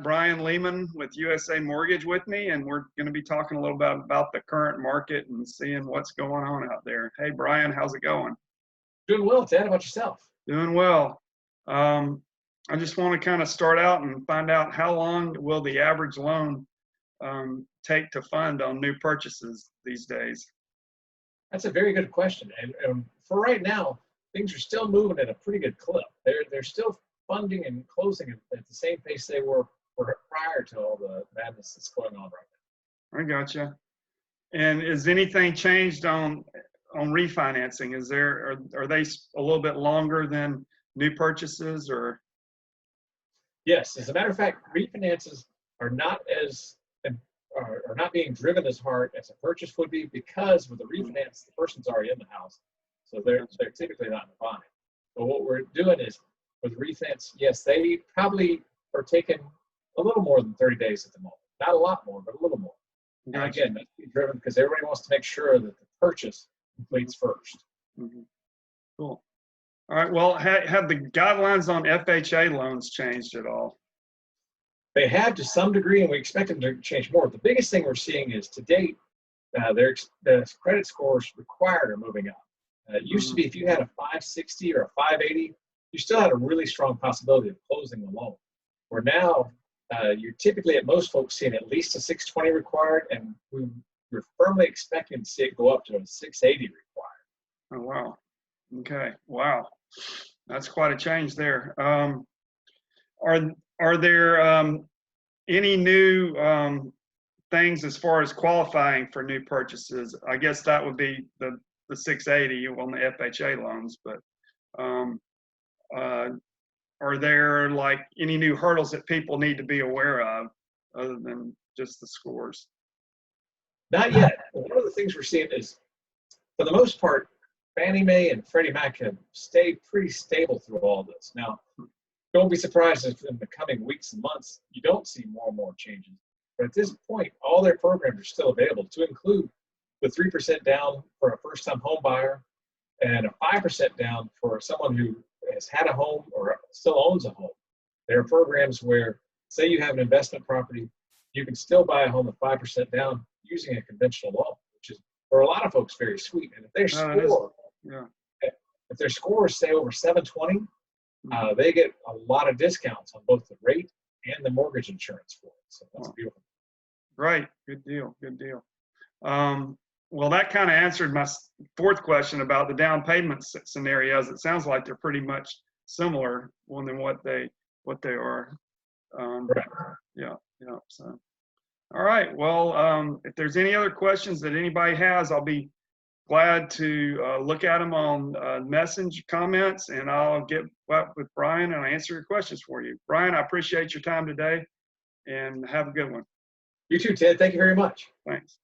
got Brian Lehmann with USA Mortgage with me, and we're going to be talking a little bit about the current market and seeing what's going on out there. Hey, Brian, how's it going? Doing well, Ted. How about yourself? Doing well. I just want to kind of start out and find out how long will the average loan take to fund on new purchases these days? That's a very good question. And for right now, things are still moving at a pretty good clip. They're still funding and closing at the same pace they were prior to all the madness that's going on right now. I gotcha. And is anything changed on refinancing? Are they a little bit longer than new purchases, or? Yes, as a matter of fact, refinances are not being driven as hard as a purchase would be, because with the refinance, the person's already in the house, so they're typically not in the bind. But what we're doing is with refinance, yes, they probably are taking a little more than 30 days at the moment. Not a lot more, but a little more. Gotcha. And again, that's driven because everybody wants to make sure that the purchase completes first. Mm-hmm. Cool. All right. Well, have the guidelines on FHA loans changed at all? They have to some degree, and we expect them to change more. The biggest thing we're seeing is, to date, the credit scores required are moving up. It used to be if you had a 560 or a 580, you still had a really strong possibility of closing the loan. Where now, you're typically, at most folks, seeing at least a 620 required, and we're firmly expecting to see it go up to a 680 required. Oh, wow. Okay. Wow. That's quite a change there. Are there any new things as far as qualifying for new purchases? I guess that would be the 680 on the FHA loans, but are there like any new hurdles that people need to be aware of other than just the scores? Not yet. One of the things we're seeing is, for the most part, Fannie Mae and Freddie Mac have stayed pretty stable through all this. Now, don't be surprised if in the coming weeks and months you don't see more and more changes. But at this point, all their programs are still available, to include the 3% down for a first-time home buyer and a 5% down for someone who has had a home or still owns a home. There are programs where, say you have an investment property, you can still buy a home at 5% down using a conventional loan, which is, for a lot of folks, very sweet. And if their scores say over 720, they get a lot of discounts on both the rate and the mortgage insurance for it. So that's beautiful. Right. Good deal. Good deal. Well, that kind of answered my fourth question about the down payment scenarios. It sounds like they're pretty much similar than what they are. Right. Yeah. Yeah. So, all right. Well, if there's any other questions that anybody has, I'll be glad to look at them on message comments, and I'll get up with Brian and answer your questions for you. Brian, I appreciate your time today, and have a good one. You too, Ted. Thank you very much. Thanks.